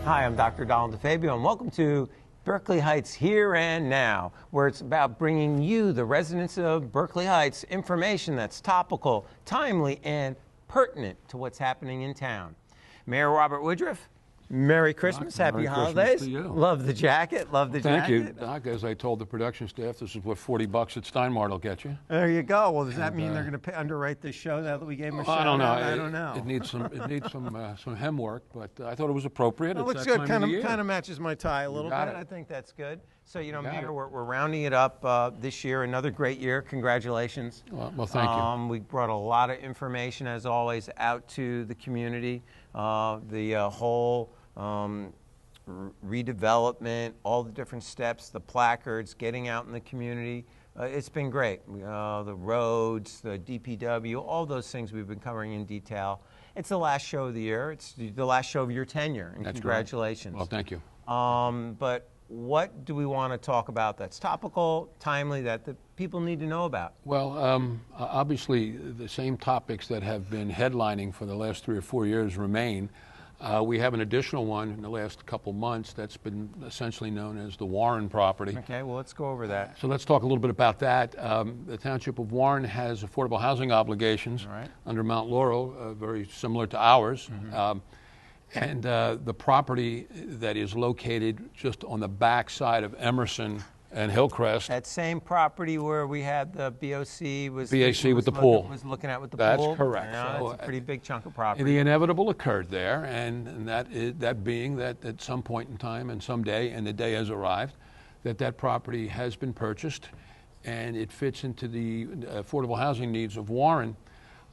Hi, I'm Dr. Donald DeFabio, and welcome to Berkeley Heights Here and Now, where it's about bringing you, the residents of Berkeley Heights, information that's topical, timely, and pertinent to what's happening in town. Mayor Robert Woodruff, Merry Christmas, Happy Merry Holidays. Christmas to you. Love the jacket, love the Thank jacket. you, Doc. As I told the production staff, this is what $40 at Steinmart will get you. There you go. Well, does that mean they're going to underwrite this show now that we gave them a show? I don't know. I don't know. It needs some hem work, but I thought it was appropriate. It looks good. Kind of matches my tie a little bit. got it. I think that's good. So, you know, Got Mayor, it. we're rounding it up this year. Another great year. Congratulations. Well, thank you. We brought a lot of information, as always, out to the community. The whole redevelopment, all the different steps, the placards, getting out in the community. It's been great. The roads, the DPW, all those things we've been covering in detail. It's the last show of the year. It's the last show of your tenure, and That's congratulations. Well, thank you. But what do we want to talk about that's topical, timely, that the people need to know about? Well, obviously, the same topics that have been headlining for the last 3 or 4 years remain. We have an additional one in the last couple months that's been essentially known as the Warren property. Okay, well, let's go over that. So let's talk a little bit about that. The Township of Warren has affordable housing obligations under Mount Laurel, very similar to ours. And the property that is located just on the back side of Emerson and Hillcrest. That same property where we had the BOC was with the pool. Was looking at with the That's pool. That's correct. Yeah, So, it's a pretty big chunk of property. The inevitable occurred there, and that being that at some point in time and someday, and the day has arrived, that property has been purchased, and it fits into the affordable housing needs of Warren.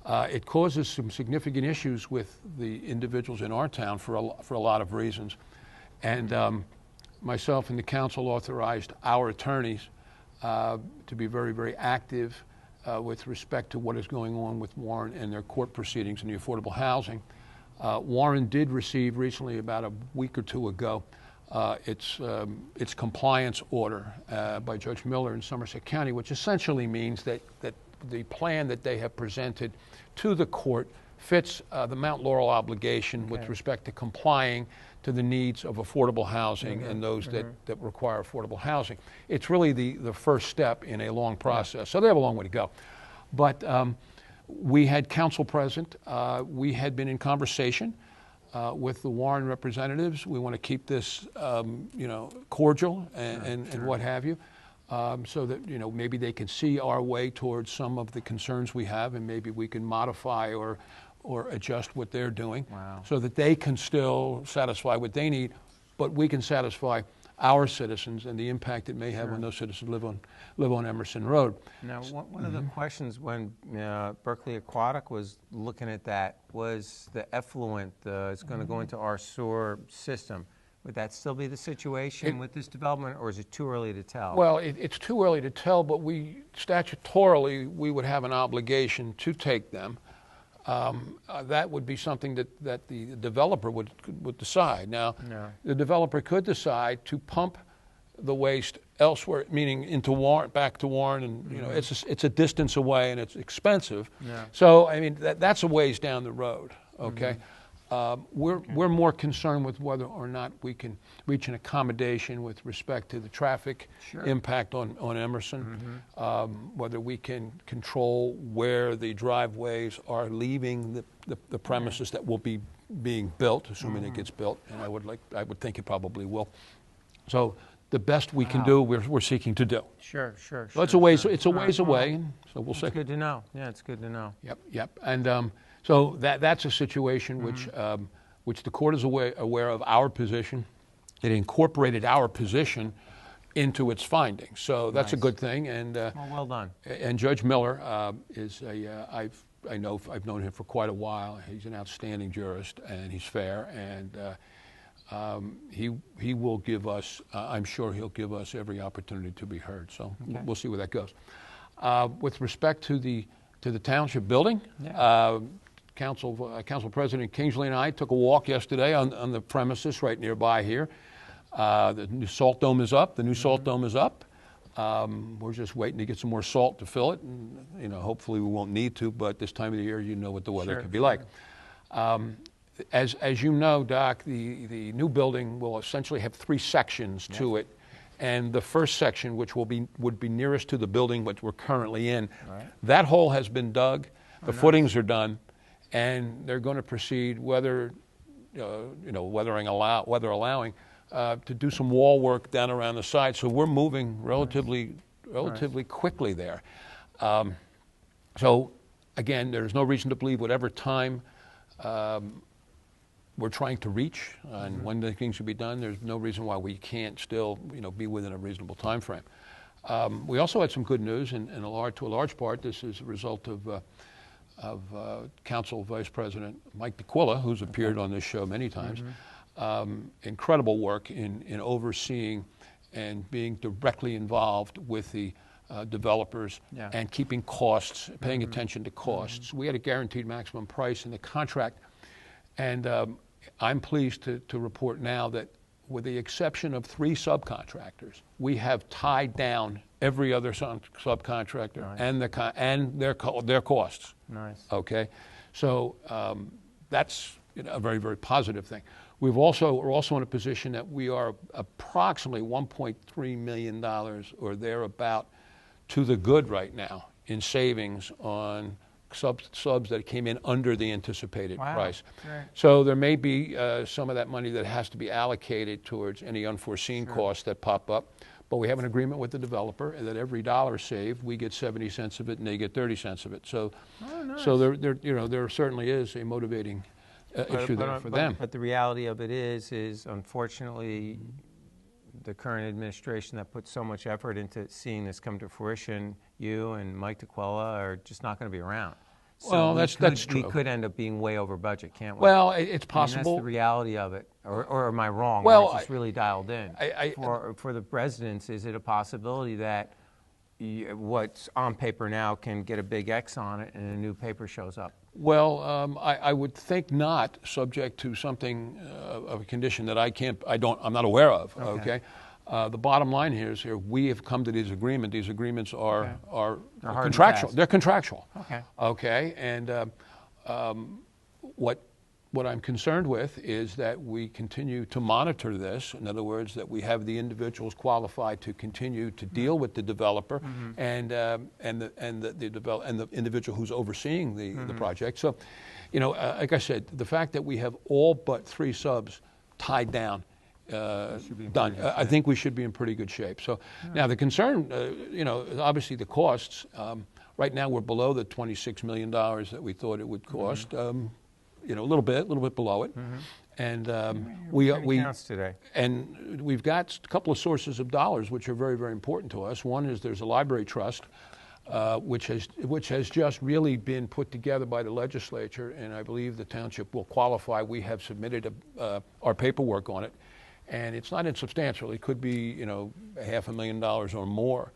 It causes some significant issues with the individuals in our town for a lot of reasons, and myself and the council authorized our attorneys to be very, very active with respect to what is going on with Warren and their court proceedings in the affordable housing. Warren did receive recently, about a week or two ago, its compliance order by Judge Miller in Somerset County, which essentially means that the plan that they have presented to the court fits the Mount Laurel obligation with respect to complying to the needs of affordable housing and those that require affordable housing. It's really the first step in a long process, so they have a long way to go. But we had council present. We had been in conversation with the Warren representatives. We want to keep this cordial and what have you. So that maybe they can see our way towards some of the concerns we have, and maybe we can modify or adjust what they're doing, so that they can still satisfy what they need, but we can satisfy our citizens and the impact it may have when those citizens live on Emerson Road. Now, one of the questions when Berkeley Aquatic was looking at that was the effluent is going to go into our sewer system. Would that still be the situation with this development, or is it too early to tell? Well, it's too early to tell, but statutorily, we would have an obligation to take them. That would be something that the developer would decide. Now, the developer could decide to pump the waste elsewhere, meaning into Warren, back to Warren, and it's a distance away and it's expensive. So I mean that's a ways down the road. Okay. We're more concerned with whether or not we can reach an accommodation with respect to the traffic impact on Emerson, whether we can control where the driveways are leaving the premises that will be being built, assuming it gets built, and I would think it probably will. So the best we can do, we're seeking to do. Sure. So it's a ways away, so we'll see. It's good to know. Yeah, it's good to know. Yep. And so that's a situation which the court is aware of our position. It incorporated our position into its findings. So that's a good thing. And well done. And Judge Miller is I've known him for quite a while. He's an outstanding jurist, and he's fair, and he will give us. I'm sure he'll give us every opportunity to be heard. So we'll see where that goes. With respect to the township building. Council President Kingsley and I took a walk yesterday on the premises right nearby here. The new salt dome is up. We're just waiting to get some more salt to fill it, and hopefully we won't need to. But this time of the year, what the weather could be like. as you know, Doc, the new building will essentially have 3 sections to it. And the first section, which would be nearest to the building which we're currently in, that hole has been dug, the footings are done, and they're going to proceed, weather allowing, to do some wall work down around the side. So we're moving relatively quickly there. So again, there's no reason to believe whatever time we're trying to reach and when the things should be done, there's no reason why we can't still, be within a reasonable time frame. We also had some good news, and to a large part, this is a result of Council Vice President Mike DeQuilla, who's appeared on this show many times. Incredible work in overseeing and being directly involved with the developers and keeping costs, paying attention to costs. We had a guaranteed maximum price in the contract. And I'm pleased to report now that with the exception of 3 subcontractors, we have tied down every other subcontractor and their costs. Nice. Okay, so that's a very, very positive thing. We're also in a position that we are approximately $1.3 million or thereabout to the good right now in savings on subs that came in under the anticipated price. Right. So there may be some of that money that has to be allocated towards any unforeseen costs that pop up. But we have an agreement with the developer that every dollar saved, we get 70 cents of it and they get 30 cents of it. So, so there certainly is a motivating issue there for them. But the reality of it is unfortunately, the current administration that put so much effort into seeing this come to fruition, you and Mike DeQuilla are just not going to be around. So well, that's true. We could end up being way over budget, can't we? Well, it's possible. I mean, that's the reality of it. Or am I wrong? Well, or is this really dialed in? For the residents, is it a possibility that what's on paper now can get a big X on it and a new paper shows up? Well, I would think not, subject to something of a condition that I'm not aware of. Okay. The bottom line here is we have come to these agreements. These agreements are contractual. They're contractual. Okay. Okay. And what I'm concerned with is that we continue to monitor this. In other words, that we have the individuals qualified to continue to deal with the developer and the individual who's overseeing the project. So, like I said, the fact that we have all but 3 subs tied down, done, I think we should be in pretty good shape. So now the concern, obviously the costs. Right now we're below the $26 million that we thought it would cost. A little bit below it, and we've got a couple of sources of dollars which are very, very important to us. One is there's a library trust, which has just really been put together by the legislature, and I believe the township will qualify. We have submitted our paperwork on it, and it's not insubstantial. It could be $500,000 or more,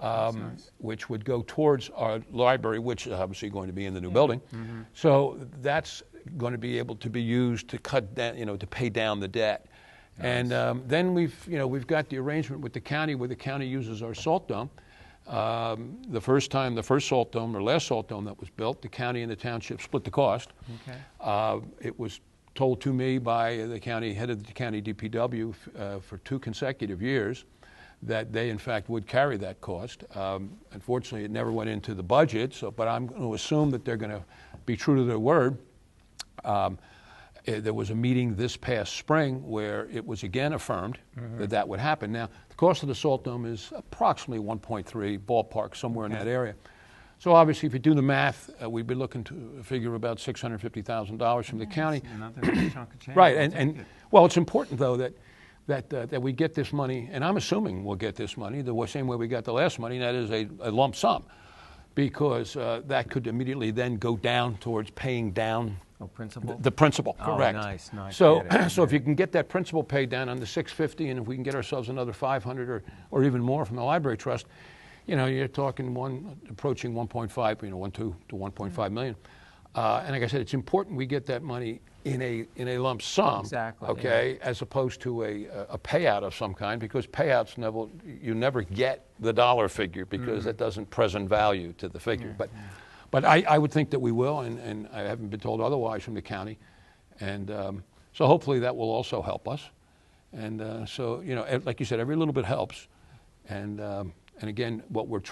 nice. Which would go towards our library, which is obviously going to be in the new building. So that's going to be able to be used to cut down, to pay down the debt. Nice. And then we've got the arrangement with the county where the county uses our salt dome. The first salt dome or last salt dome that was built, the county and the township split the cost. Okay. It was told to me by the county head of the county DPW for 2 consecutive years that they in fact would carry that cost. Unfortunately, it never went into the budget. But I'm going to assume that they're going to be true to their word. There was a meeting this past spring where it was again affirmed that would happen. Now, the cost of the salt dome is approximately 1.3 ballpark, somewhere in that area. So obviously, if you do the math, we'd be looking to figure about $650,000 from the county. Another chunk of change. Right, and well, it's important though that we get this money, and I'm assuming we'll get this money the same way we got the last money, and that is a lump sum, because that could immediately then go down towards paying down principal? The principal, correct. Nice. So, so if you can get that principal paid down on the $650,000, and if we can get ourselves another $500,000 or even more from the library trust, you're talking approaching 1.5, 1.2 to 1.5 million. And like I said, it's important we get that money in a lump sum, exactly, okay, as opposed to a payout of some kind, because payouts you never get the dollar figure because that doesn't present value to the figure. But I would think that we will, and I haven't been told otherwise from the county. And so hopefully that will also help us. And so, you know, like you said, every little bit helps. And again, what we're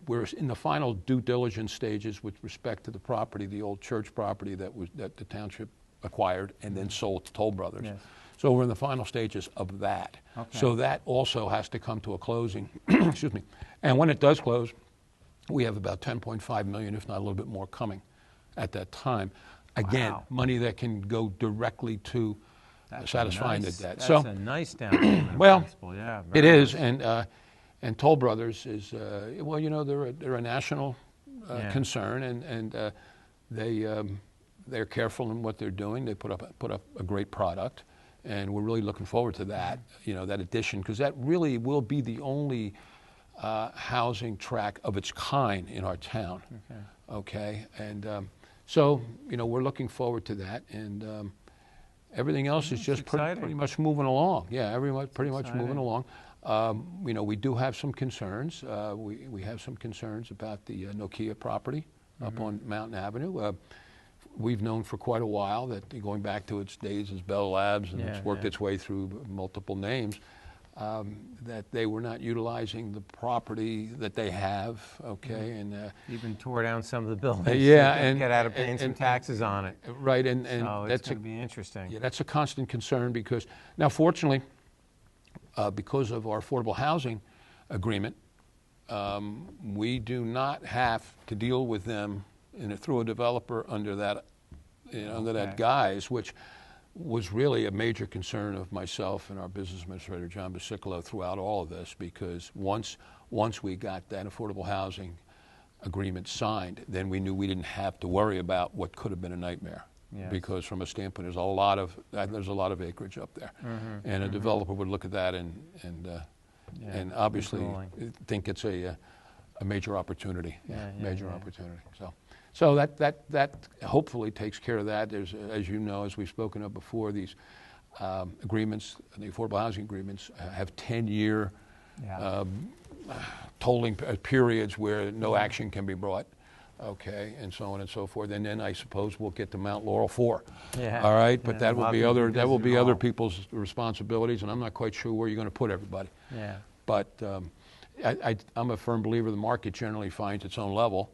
we're in the final due diligence stages with respect to the property, the old church property that the township acquired and then sold to Toll Brothers. Yes. So we're in the final stages of that. Okay. So that also has to come to a closing. Excuse me. And when it does close, we have about 10.5 million, if not a little bit more, coming at that time. Again, Wow. money that can go directly to satisfying the debt. That's So a nice down payment. well, principle. Yeah, it very is, nice. and Toll Brothers is well, you know, they're a national Yeah. concern, and they're careful in what they're doing. They put up a great product, and we're really looking forward to that. You know, that addition, because that really will be the only housing tract of its kind in our town. Okay, and so you know, we're looking forward to that, and everything else is just pretty much moving along. Yeah, pretty much moving along. You know, we do have some concerns. We have some concerns about the Nokia property up on Mountain Avenue. We've known for quite a while that, going back to its days as Bell Labs, and it's worked its way through multiple names, that they were not utilizing the property that they have, okay, and even tore down some of the buildings. yeah, to and get out of paying some taxes on it. right, and So that's it's going to be interesting. yeah, that's a constant concern, because now, fortunately, because of our affordable housing agreement, we do not have to deal with them through a developer under that, under that guise, which was really a major concern of myself and our business administrator, John Basicolo, throughout all of this, because once we got that affordable housing agreement signed, then we knew we didn't have to worry about what could have been a nightmare. Yes. Because from a standpoint, there's a lot of acreage up there, and a developer would look at that and obviously think it's a major opportunity, major opportunity. So that hopefully takes care of that. There's, as you know, as we've spoken of before, these agreements, the affordable housing agreements, have 10-year tolling periods where no action can be brought. Okay, and so on and so forth, and then I suppose we'll get to Mount Laurel 4. All right, but that will be other people's responsibilities, and I'm not quite sure where you're going to put everybody. Yeah. But I'm a firm believer the market generally finds its own level,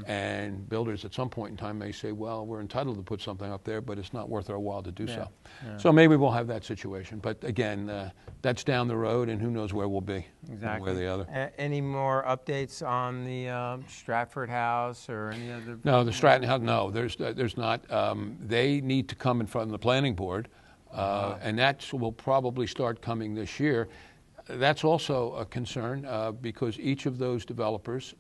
and builders at some point in time may say, well, we're entitled to put something up there, but it's not worth our while to do so. So maybe we'll have that situation, but again, that's down the road, and who knows where we'll be, one way or the other. Any more updates on the Stratford House or any other? No, the Stratton House, no, there's not. They need to come in front of the planning board, and that will probably start coming this year. That's also a concern, because each of those developers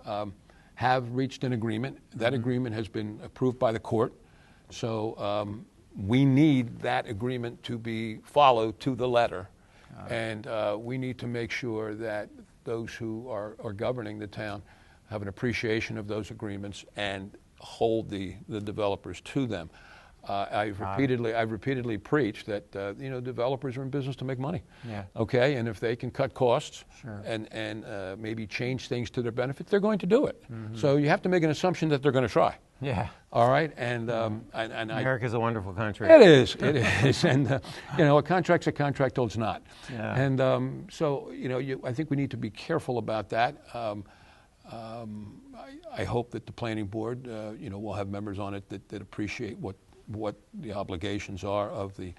have reached an agreement. That agreement has been approved by the court. So we need that agreement to be followed to the letter. And we need to make sure that those who are governing the town have an appreciation of those agreements and hold the developers to them. I've repeatedly preached that developers are in business to make money. Okay, and if they can cut costs and maybe change things to their benefit, they're going to do it. So you have to make an assumption that they're going to try. Yeah. All right, and America's a wonderful country. It is, and a contract's a contract till it's not. And so I think we need to be careful about that. I hope that the planning board, will have members on it that appreciate what the obligations are of the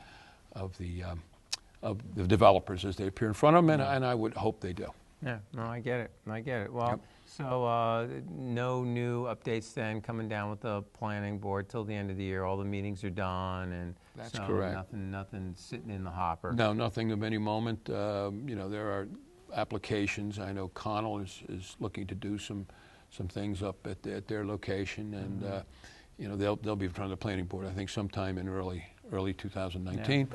developers as they appear in front of them, and I would hope they do. Yeah, no, I get it. Well, so no new updates then coming down with the planning board till the end of the year. All the meetings are done, and that's correct. Nothing sitting in the hopper. No, nothing of any moment. There are applications. I know Connell is looking to do some things up at their location, and they'll be in front of the planning board, I think, sometime in early 2019.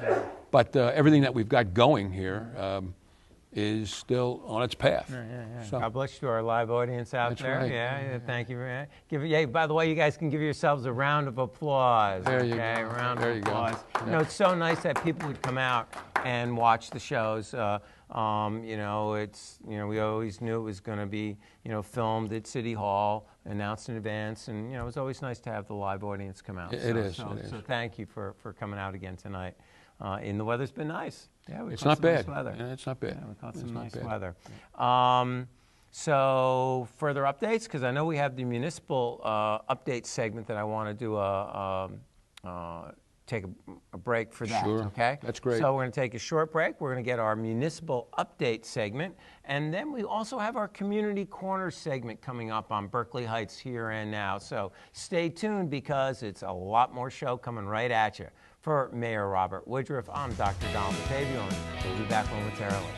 But everything that we've got going here is still on its path. So, God bless you to our live audience out there. Right. Thank you. By the way, you guys can give yourselves a round of applause. There you go. A round of applause. It's so nice that people would come out and watch the shows. We always knew it was going to be, filmed at City Hall, announced in advance, and, it was always nice to have the live audience come out. It is. So thank you for coming out again tonight. And the weather's been nice. Yeah, it's not bad. Nice weather. Yeah, it's not bad. Yeah, we caught some nice weather. So further updates, because I know we have the municipal update segment that I want to do take a break for that. Sure. Okay, that's great. So we're going to take a short break. We're going to get our municipal update segment, and then we also have our community corner segment coming up on Berkeley Heights Here and Now. So stay tuned, because it's a lot more show coming right at you. For Mayor Robert Woodruff, I'm Dr. Donald Batavio, and we'll be back momentarily.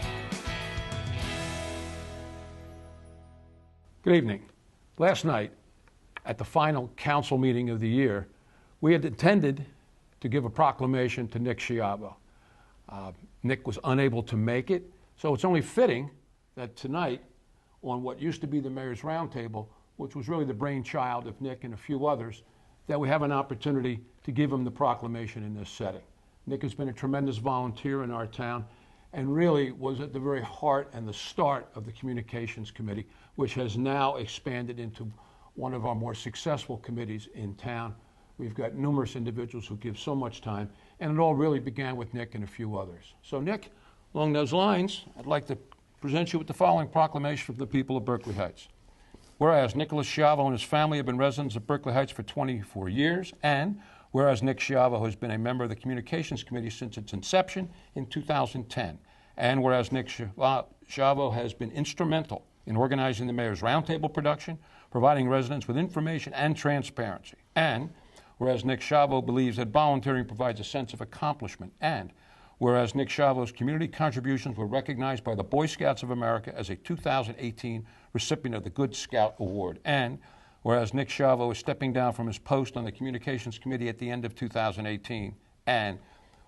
Good evening. Last night, at the final council meeting of the year, we had intended to give a proclamation to Nick Schiavo. Nick was unable to make it, so it's only fitting that tonight, on what used to be the Mayor's Roundtable, which was really the brainchild of Nick and a few others, that we have an opportunity to give him the proclamation in this setting. Nick has been a tremendous volunteer in our town, and really was at the very heart and the start of the Communications Committee, which has now expanded into one of our more successful committees in town. We've got numerous individuals who give so much time, and it all really began with Nick and a few others. So Nick, along those lines, I'd like to present you with the following proclamation from the people of Berkeley Heights. Whereas Nicholas Schiavo and his family have been residents of Berkeley Heights for 24 years, and whereas Nick Schiavo has been a member of the Communications Committee since its inception in 2010, and whereas Nick Schiavo has been instrumental in organizing the Mayor's Roundtable production, providing residents with information and transparency, and whereas Nick Schiavo believes that volunteering provides a sense of accomplishment, and whereas Nick Schiavo's community contributions were recognized by the Boy Scouts of America as a 2018 recipient of the Good Scout Award, and whereas Nick Schiavo is stepping down from his post on the Communications Committee at the end of 2018, and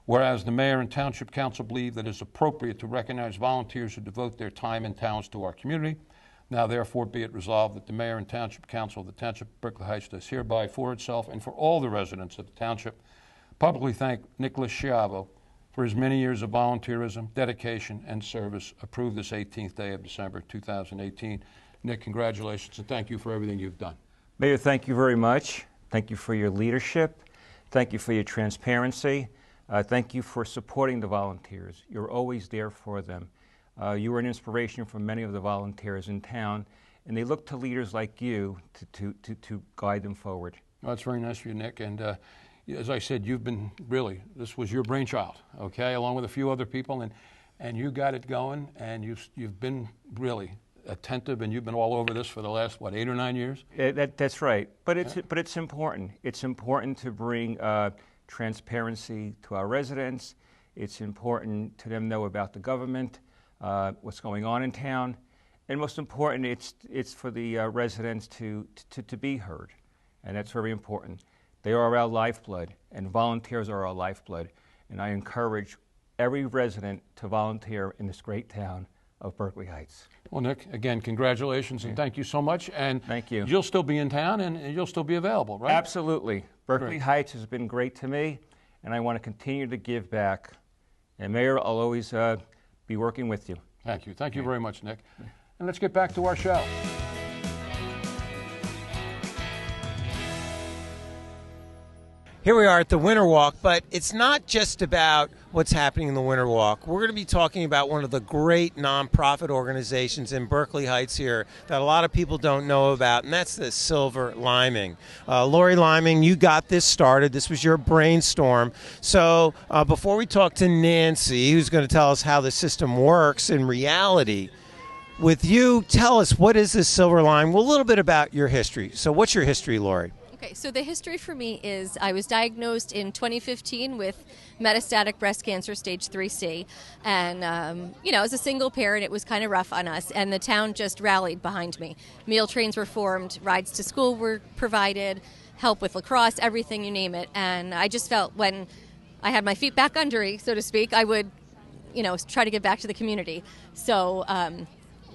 whereas the Mayor and Township Council believe that it is appropriate to recognize volunteers who devote their time and talents to our community, now therefore be it resolved that the Mayor and Township Council of the Township of Berkeley Heights does hereby for itself and for all the residents of the Township publicly thank Nicholas Schiavo for his many years of volunteerism, dedication, and service. Approved this 18th day of December 2018. Nick, congratulations, and thank you for everything you've done. Mayor, thank you very much. Thank you for your leadership. Thank you for your transparency. Thank you for supporting the volunteers. You're always there for them. You were an inspiration for many of the volunteers in town, and they look to leaders like you to guide them forward. Well, that's very nice of you, Nick. And as I said, you've been really, this was your brainchild, okay, along with a few other people, and you got it going, and you've been really attentive, and you've been all over this for the last, what, 8 or 9 years? That's right. But it's important. It's important to bring transparency to our residents. It's important to them know about the government, what's going on in town, and most important, it's for the residents to be heard, and that's very important. They are our lifeblood, and volunteers are our lifeblood, and I encourage every resident to volunteer in this great town of Berkeley Heights. Well, Nick, again, congratulations, and thank you so much. And thank you. You'll still be in town, and you'll still be available, right? Absolutely. Berkeley Heights has been great to me, and I want to continue to give back. And Mayor, I'll always be working with you. Thank you. Thank you very much, Nick. And let's get back to our show. Here we are at the Winter Walk, but it's not just about what's happening in the Winter Walk. We're going to be talking about one of the great nonprofit organizations in Berkeley Heights here that a lot of people don't know about, and that's the Silver Liming. Lori Liming, you got this started. This was your brainstorm. So before we talk to Nancy, who's going to tell us how the system works in reality, with you, tell us, what is this Silver Liming? Well, a little bit about your history. So what's your history, Lori? Okay, so the history for me is I was diagnosed in 2015 with metastatic breast cancer stage 3C. And, as a single parent, it was kind of rough on us. And the town just rallied behind me. Meal trains were formed, rides to school were provided, help with lacrosse, everything, you name it. And I just felt when I had my feet back under me, so to speak, I would, try to give back to the community. So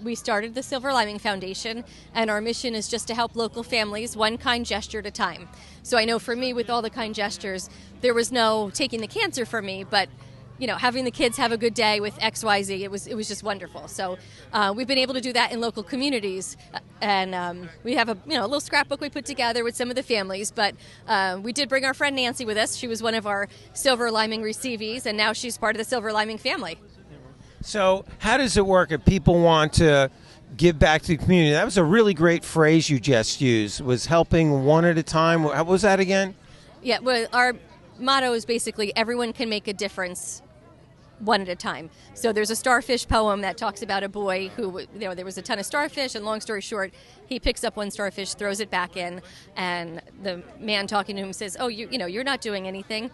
we started the Silver Liming Foundation, and our mission is just to help local families one kind gesture at a time. So I know for me, with all the kind gestures, there was no taking the cancer from me, but having the kids have a good day with XYZ. It was just wonderful. So we've been able to do that in local communities, and we have a little scrapbook we put together with some of the families. But we did bring our friend Nancy with us. She was one of our Silver Liming receivees, and now she's part of the Silver Liming family. So how does it work if people want to give back to the community? That was a really great phrase you just used, was helping one at a time. What was that again? Yeah, well, our motto is basically everyone can make a difference one at a time. So there's a starfish poem that talks about a boy who, there was a ton of starfish, and long story short, he picks up one starfish, throws it back in, and the man talking to him says, "Oh, you're not doing anything."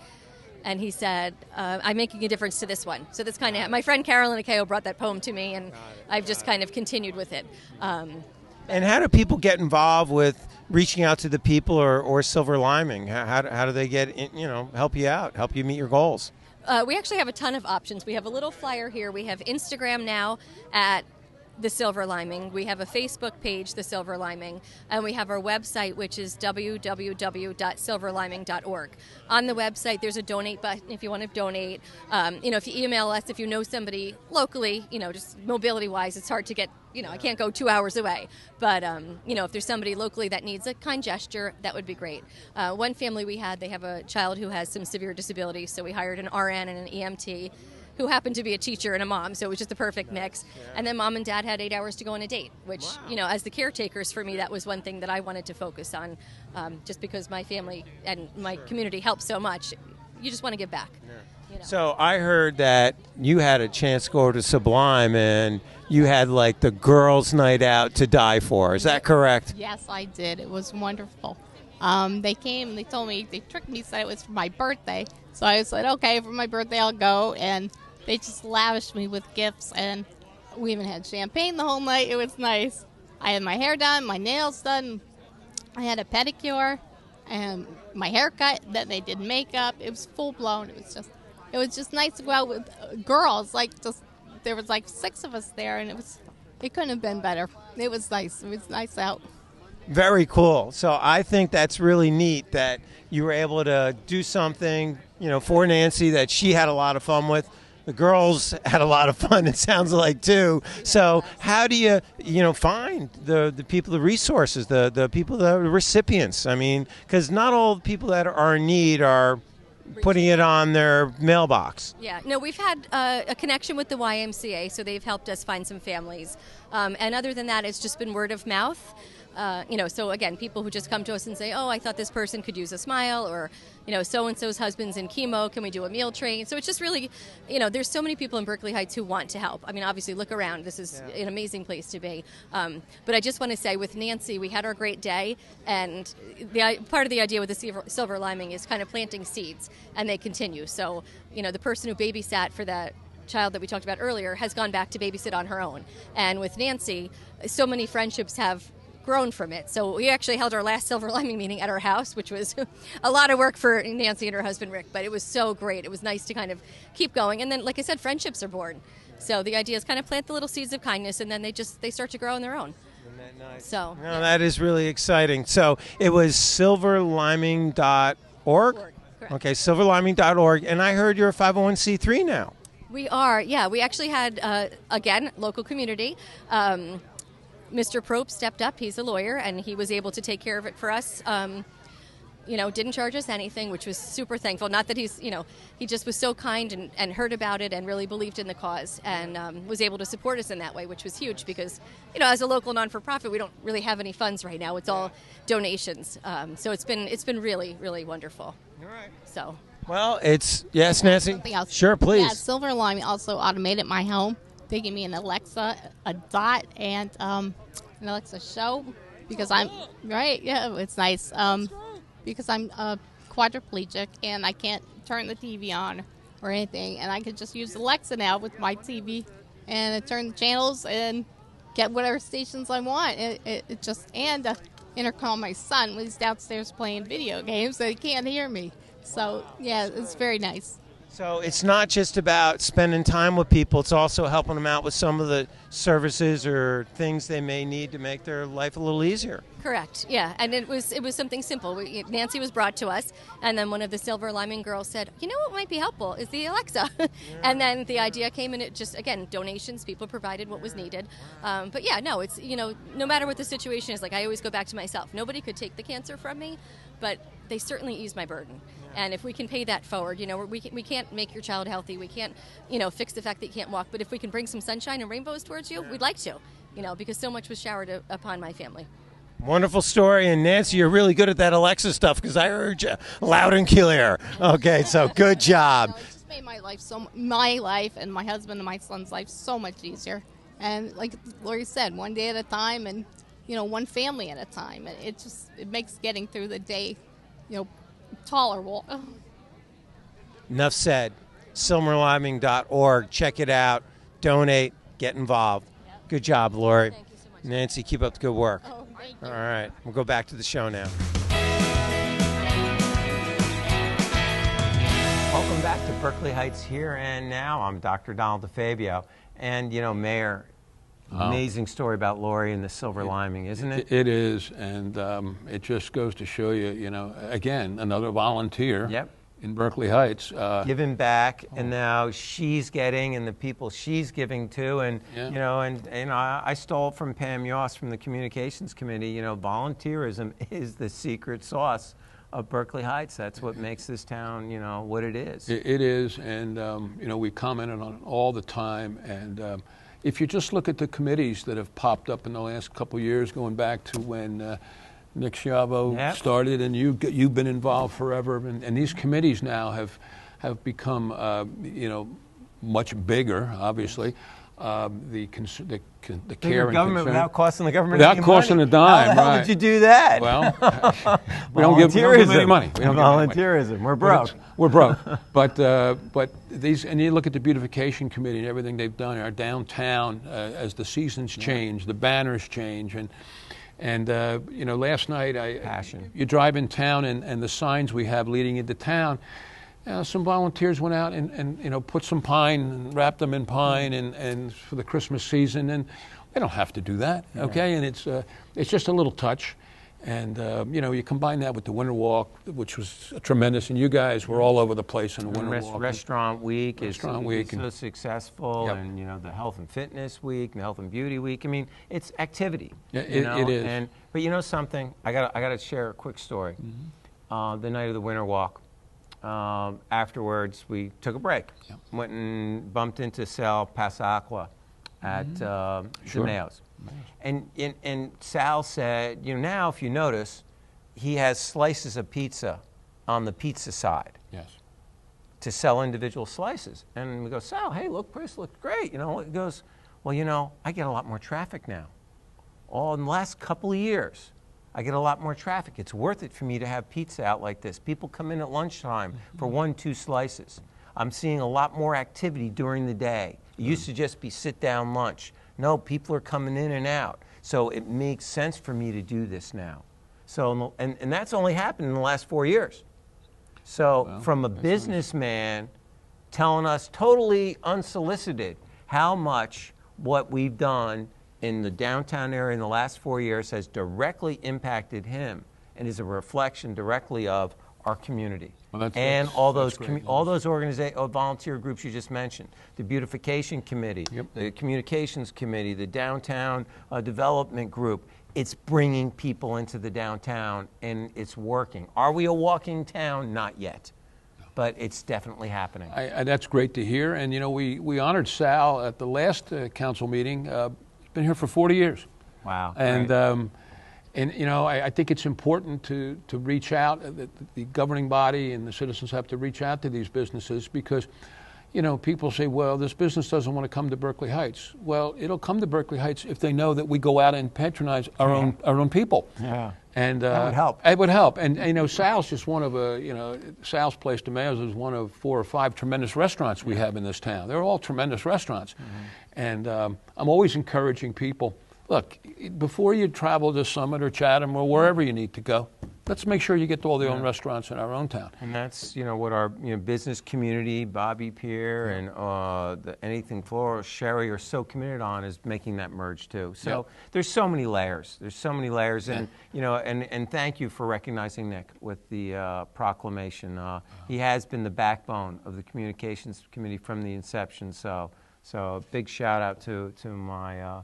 And he said, "I'm making a difference to this one." So that's kind of, my friend Carolyn Akeo brought that poem to me, and I've just kind of continued with it. And how do people get involved with reaching out to the people or Silver Liming? How do they get help you out, help you meet your goals? We actually have a ton of options. We have a little flyer here. We have Instagram now at The Silver Liming. We have a Facebook page, The Silver Liming, and we have our website, which is www.silverliming.org. On the website, there's a donate button if you want to donate. If you email us, if you know somebody locally, just mobility-wise, it's hard to get, I can't go 2 hours away. But, if there's somebody locally that needs a kind gesture, that would be great. One family we had, they have a child who has some severe disability, so we hired an RN and an EMT who happened to be a teacher and a mom, so it was just a perfect mix. And then mom and dad had 8 hours to go on a date, which, as the caretakers for me, that was one thing that I wanted to focus on, just because my family and my community helped so much. You just want to give back. So I heard that you had a chance to go to Sublime, and you had like the girls' night out to die for. Is that correct? Yes, I did. It was wonderful. They came, they told me, they tricked me, said it was for my birthday. So I said, okay, for my birthday I'll go, and they just lavished me with gifts, and we even had champagne the whole night. It was nice. I had my hair done, my nails done. I had a pedicure and my haircut. Then they did makeup. It was full blown. It was just nice to go out with girls. There was 6 of us there, and it couldn't have been better. It was nice. It was nice out. Very cool. So I think that's really neat that you were able to do something, for Nancy that she had a lot of fun with. The girls had a lot of fun, it sounds like, too. So how do you, find the people, the resources, the people, the recipients? I mean, because not all the people that are in need are putting it on their mailbox. Yeah, no, we've had a connection with the YMCA, so they've helped us find some families. And other than that, it's just been word of mouth. So again, people who just come to us and say, "Oh, I thought this person could use a smile," or, so-and-so's husband's in chemo, can we do a meal train? So it's just really, there's so many people in Berkeley Heights who want to help. I mean, obviously, look around. This is an amazing place to be. But I just want to say, with Nancy, we had our great day, and part of the idea with the Silver Liming is kind of planting seeds, and they continue. So, the person who babysat for that child that we talked about earlier has gone back to babysit on her own. And with Nancy, so many friendships have grown from it. So we actually held our last Silver Liming meeting at our house, which was a lot of work for Nancy and her husband Rick, but it was so great. It was nice to kind of keep going. And then, like I said, friendships are born. So the idea is kind of plant the little seeds of kindness, and then they start to grow on their own. Isn't that nice? So no, that is really exciting. So it was silverliming.org? Okay, silverliming.org. And I heard you're a 501c3 now. We are, yeah. We actually had, again, local community. Mr. Probe stepped up. He's a lawyer, and he was able to take care of it for us. Didn't charge us anything, which was super thankful. Not that he just was so kind and heard about it and really believed in the cause, and was able to support us in that way, which was huge because, as a local non-for-profit, we don't really have any funds right now. It's all donations. So it's been really, really wonderful. All right. So. Well, yes, Nancy? Something else. Sure, please. Yeah, Silver Liming also automated my home. They gave me an Alexa, a Dot, and an Alexa Show because I'm right. Yeah, it's nice because I'm quadriplegic and I can't turn the TV on or anything, and I can just use Alexa now with my TV and turn the channels and get whatever stations I want. It just intercom my son when he's downstairs playing video games, so he can't hear me. So yeah, it's very nice. So it's not just about spending time with people, it's also helping them out with some of the services or things they may need to make their life a little easier. Correct. Yeah, and it was something simple. Nancy was brought to us, and then one of the silver lining girls said, "You know what might be helpful is the Alexa," and then the idea came, and it just again donations. People provided what was needed. But yeah, no, it's no matter what the situation is. Like I always go back to myself. Nobody could take the cancer from me, but they certainly ease my burden. And if we can pay that forward, we can't make your child healthy. We can't fix the fact that you can't walk. But if we can bring some sunshine and rainbows towards you, we'd like to. Because so much was showered upon my family. Wonderful story. And Nancy, you're really good at that Alexa stuff because I heard you loud and clear. Okay, so good job. It just made my life and my husband and my son's life so much easier. And like Lori said, one day at a time and, one family at a time. And it makes getting through the day, tolerable. Enough said. silverliming.org. Check it out. Donate. Get involved. Good job, Lori. Thank you so much. Nancy, keep up the good work. Oh, thank you. All right, we'll go back to the show now. Welcome back to Berkeley Heights Here and Now. I'm Dr. Donald DeFabio. And, Mayor, amazing story about Lori and the silver liming, isn't it? It is, and it just goes to show you, again, another volunteer in Berkeley Heights. Giving back, and now she's getting, and the people she's giving to, and I stole from Pam Yoss from the Communications Committee. Volunteerism is the secret sauce of Berkeley Heights. That's what makes this town, what it is. It is, and we commented on it all the time, and if you just look at the committees that have popped up in the last couple of years, going back to when Nick Schiavo started, and you've been involved forever, and these committees now have become much bigger, obviously. The care and government concern. without costing the government without any costing money. a dime. How the hell right. did you do that? Well, we don't give them any money. We don't give them any money. Volunteerism. We're broke. We're broke. But these, and you look at the beautification committee and everything they've done, our downtown, as the seasons change, the banners change, and last night you drive in town and the signs we have leading into town. Some volunteers went out and put some pine and wrapped them in pine and for the Christmas season, and they don't have to do that, okay? And it's just a little touch, and you combine that with the Winter Walk, which was tremendous, and you guys were all over the place in the Winter Walk. Restaurant Week is Week so successful, and the Health and Fitness Week, and the Health and Beauty Week. I mean, it's activity. Yeah, it is. But something, I got to share a quick story. The night of the Winter Walk. Afterwards, we took a break. Went and bumped into Sal Pasacqua at Mayo's. And Sal said, now if you notice, he has slices of pizza on the pizza side. Yes. To sell individual slices. And we go, Sal, hey, look, price looks great. He goes, well, I get a lot more traffic now. In the last couple of years, I get a lot more traffic. It's worth it for me to have pizza out like this. People come in at lunchtime for 1-2 slices. I'm seeing a lot more activity during the day. It used to just be sit-down lunch. No, people are coming in and out. So it makes sense for me to do this now. So, and that's only happened in the last 4 years. So from a businessman telling us totally unsolicited how much what we've done in the downtown area in the last 4 years has directly impacted him and is a reflection directly of our community. And all those volunteer groups you just mentioned, the Beautification Committee, the Communications Committee, the Downtown Development Group. It's bringing people into the downtown, and it's working. Are we a walking town? Not yet. But it's definitely happening. That's great to hear. And, we honored Sal at the last council meeting. Been here for 40 years. Wow. And I think it's important to reach out. The governing body and the citizens have to reach out to these businesses because, people say, well, this business doesn't want to come to Berkeley Heights. Well, it'll come to Berkeley Heights if they know that we go out and patronize our own people. Yeah. And that would help. It would help. And Sal's just one of Sal's Place de Mayo's is one of 4 or 5 tremendous restaurants we have in this town. They're all tremendous restaurants. And I'm always encouraging people, look, before you travel to Summit or Chatham or wherever you need to go, let's make sure you get to all the own restaurants in our own town. And that's, what our business community, Bobby Pierre, and anything Floral, Sherry are so committed on is making that merge too. So there's so many layers. There's so many layers, and and thank you for recognizing Nick with the proclamation. He has been the backbone of the communications committee from the inception. So a big shout out to my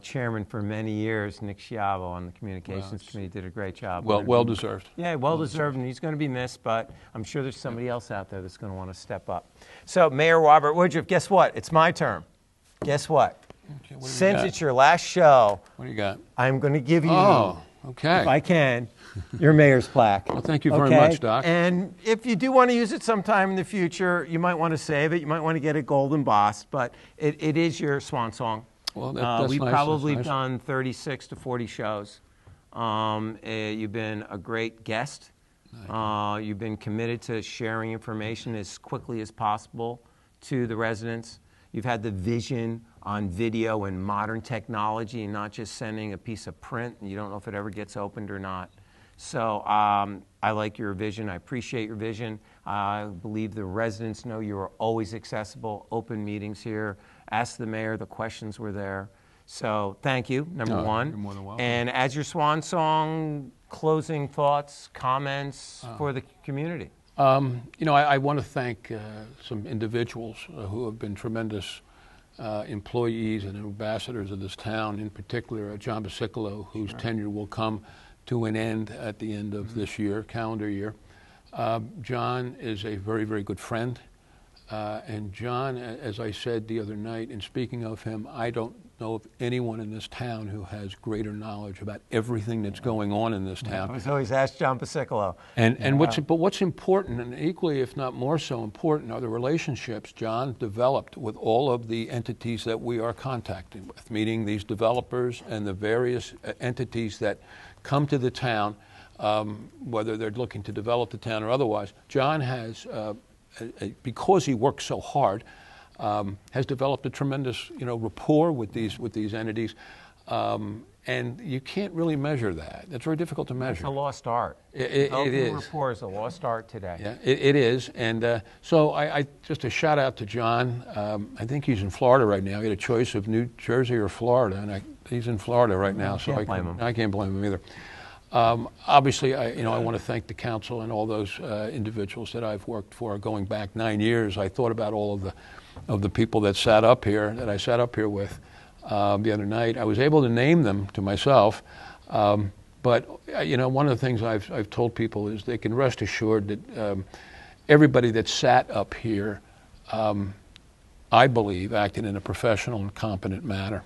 chairman for many years, Nick Schiavo, on the communications committee. Did a great job. Well deserved. Yeah, well deserved, and he's going to be missed, but I'm sure there's somebody else out there that's going to want to step up. So, Mayor Robert Woodruff, guess what? It's my turn. Guess what? Okay, what do you Since got? it's your last show, What do you got? I'm going to give you, Okay. if I can, your mayor's plaque. Well, thank you very much, Doc. And if you do want to use it sometime in the future, you might want to save it. You might want to get it gold embossed, but it is your swan song. Well, that's We've nice. probably That's nice. done 36 to 40 shows. You've been a great guest. You've been committed to sharing information as quickly as possible to the residents. You've had the vision on video and modern technology, and not just sending a piece of print and you don't know if it ever gets opened or not. So I like your vision. I appreciate your vision. I believe the residents know you are always accessible. Open meetings here. Ask the mayor. The questions were there. So thank you, number one. You're more than welcome. And as your swan song, closing thoughts, comments for the community. I want to thank some individuals who have been tremendous employees and ambassadors of this town, in particular John Basicolo, whose tenure will come to an end at the end of this year, calendar year. John is a very, very good friend. And John, as I said the other night, in speaking of him, I don't know of anyone in this town who has greater knowledge about everything that's going on in this town. I was always asked John Basicolo. But what's important, and equally if not more so important, are the relationships John developed with all of the entities that we are contacting with, meaning these developers and the various entities that come to the town, whether they're looking to develop the town or otherwise. John has, because he works so hard, has developed a tremendous, rapport with these entities, and you can't really measure that. It's very difficult to measure. It's a lost art. It is. Rapport is a lost art today. Yeah, it is, and so I just a shout out to John. I think he's in Florida right now. He had a choice of New Jersey or Florida, and he's in Florida right now. So I can't blame him either. Obviously, I want to thank the council and all those individuals that I've worked for going back 9 years. I thought about all of the people that I sat up here with the other night. I was able to name them to myself, but one of the things I've told people is they can rest assured that everybody that sat up here, I believe, acted in a professional and competent manner.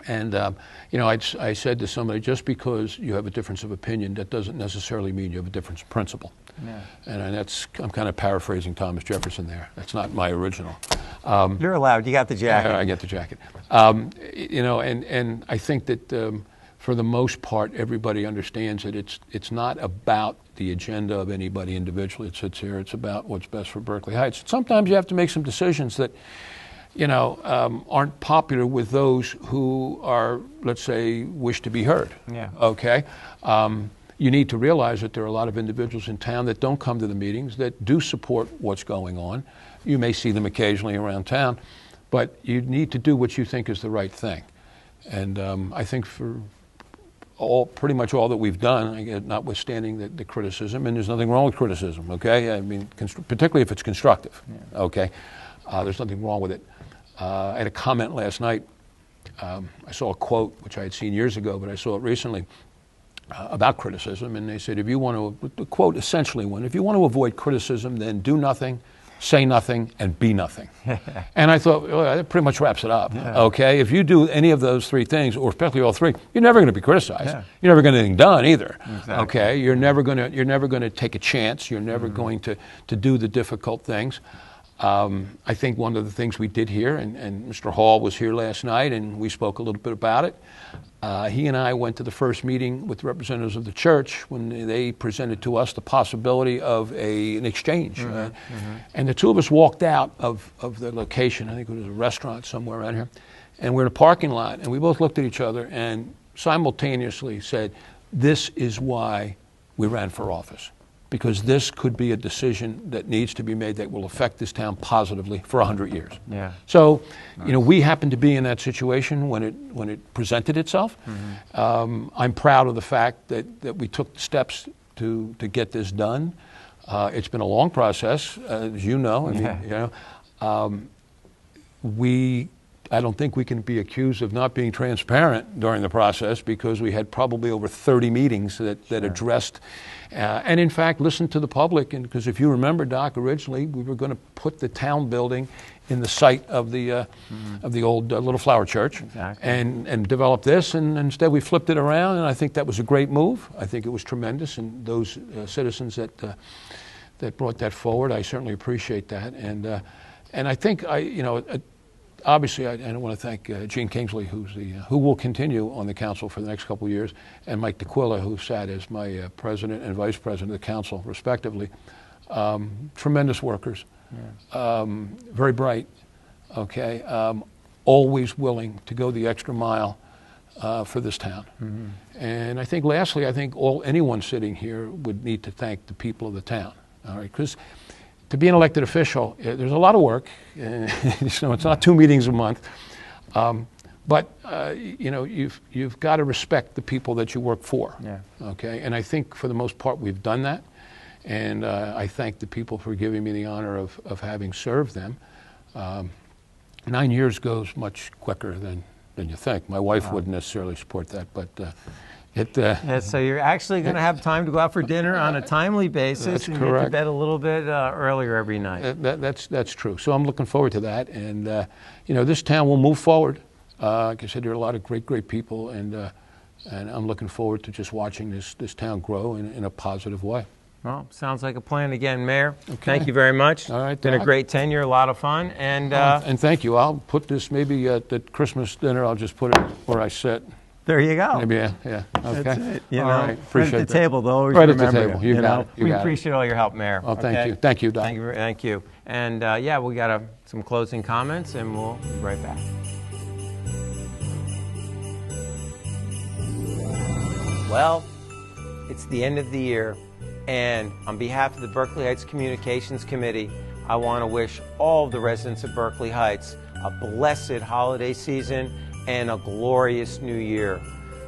And, I said to somebody, just because you have a difference of opinion, that doesn't necessarily mean you have a difference of principle. Yeah. And I'm kind of paraphrasing Thomas Jefferson there. That's not my original. You're allowed. You got the jacket. I get the jacket. And I think that for the most part, everybody understands that it's not about the agenda of anybody individually that sits here. It's about what's best for Berkeley Heights. Sometimes you have to make some decisions that aren't popular with those who are, let's say, wish to be heard. Yeah. Okay? You need to realize that there are a lot of individuals in town that don't come to the meetings, that do support what's going on. You may see them occasionally around town, but you need to do what you think is the right thing. And I think for pretty much all that we've done, notwithstanding the criticism, and there's nothing wrong with criticism, okay? I mean, particularly if it's constructive, okay? There's nothing wrong with it. I had a comment last night. I saw a quote, which I had seen years ago, but I saw it recently, about criticism, and they said, the quote essentially went, if you want to avoid criticism, then do nothing, say nothing, and be nothing. And I thought, well, that pretty much wraps it up, okay? If you do any of those three things, or especially all three, you're never going to be criticized. Yeah. You're never going to get anything done either, okay? You're never going to take a chance. You're never going to do the difficult things. I think one of the things we did here, and Mr. Hall was here last night, and we spoke a little bit about it. He and I went to the first meeting with representatives of the church when they presented to us the possibility of an exchange. And the two of us walked out of the location. I think it was a restaurant somewhere around here. And we're in a parking lot, and we both looked at each other and simultaneously said, this is why we ran for office, because this could be a decision that needs to be made that will affect this town positively for 100 years. Yeah. So, you know, we happened to be in that situation when it presented itself. I'm proud of the fact that we took steps to get this done. It's been a long process, as you know. I mean, you know, I don't think we can be accused of not being transparent during the process, because we had probably over 30 meetings that addressed and in fact listened to the public. And because if you remember, Doc, originally we were going to put the town building in the site of the old Little Flower Church, and develop this, and instead we flipped it around, and I think that was a great move. I think it was tremendous, and those citizens that brought that forward, I certainly appreciate that. And I think obviously, I want to thank Gene Kingsley, who will continue on the council for the next couple of years, and Mike DeQuilla, who sat as my president and vice president of the council, respectively. Tremendous workers, very bright, okay, always willing to go the extra mile for this town. And I think, lastly, anyone sitting here would need to thank the people of the town, all right, because to be an elected official, there's a lot of work. It's not 2 meetings a month, but you've got to respect the people that you work for. Okay, and I think for the most part we've done that, and I thank the people for giving me the honor of having served them. 9 years goes much quicker than you think. My wife wouldn't necessarily support that, but. So you're actually going to have time to go out for dinner on a timely basis. That's and correct. Get to bed a little bit earlier every night. That's true. So I'm looking forward to that, and this town will move forward. Like I said, there are a lot of great people, and I'm looking forward to just watching this town grow in a positive way. Well, sounds like a plan. Again, Mayor, thank you very much. All right, been a Doc. greit tenure, a lot of fun, and thank you. I'll put this maybe at the Christmas dinner. I'll just put it where I sit. there you go. Maybe, yeah. Okay. That's it. All right. Appreciate right at the that. table, though. Always Right at the remember table. You got it. You we got it. appreciate all your help, Mayor. Oh, thank okay? you. Thank you, Doc. Thank you. And we got some closing comments, and we'll be right back. Well, it's the end of the year, and on behalf of the Berkeley Heights Communications Committee, I want to wish all of the residents of Berkeley Heights a blessed holiday season and a glorious new year.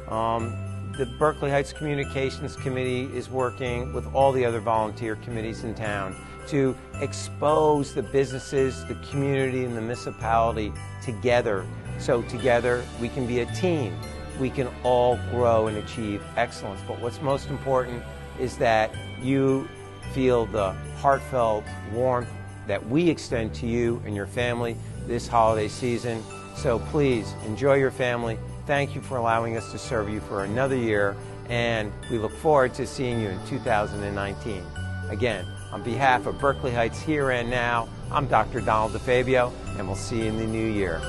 The Berkeley Heights Communications Committee is working with all the other volunteer committees in town to expose the businesses, the community, and the municipality together. So together we can be a team. We can all grow and achieve excellence. But what's most important is that you feel the heartfelt warmth that we extend to you and your family this holiday season. So please enjoy your family. Thank you for allowing us to serve you for another year, and we look forward to seeing you in 2019. Again, on behalf of Berkeley Heights Here and Now, I'm Dr. Donald DeFabio, and we'll see you in the new year.